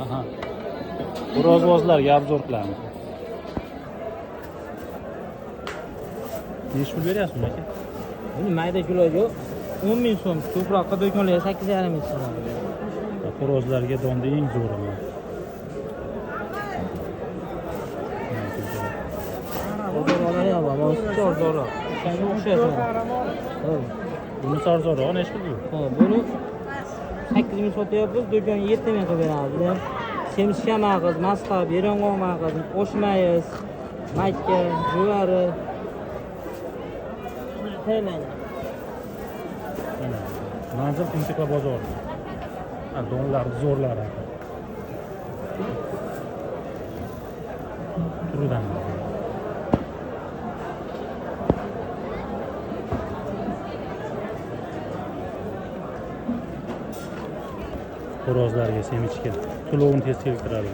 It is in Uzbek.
Aha. Xo'rozvozlarga obzor qilamiz. Necha pul beryapsiz aka? Buni mayda kiloga 10 ming so'm, ko'proqqa do'konlarga 8,5 ming so'm. Xo'rozlarga donda eng zo'ri bu. Bozorlar ham bor, zo'r. Shunga o'xshaydi. Buni arzonroq necha pul bu? Ha, buni 8 ming sotyapmiz, do'konga 7 ming qilib beramiz. Semishka mag'iz, masqab, yerong'oq mag'iz, o'shmayiz, makka, jo'vari. Manzil Tinchikla bozori. Ha, donlar zo'rlari. Turidan. Xo'rozlarga semichka, to'lovini tez keltiradi.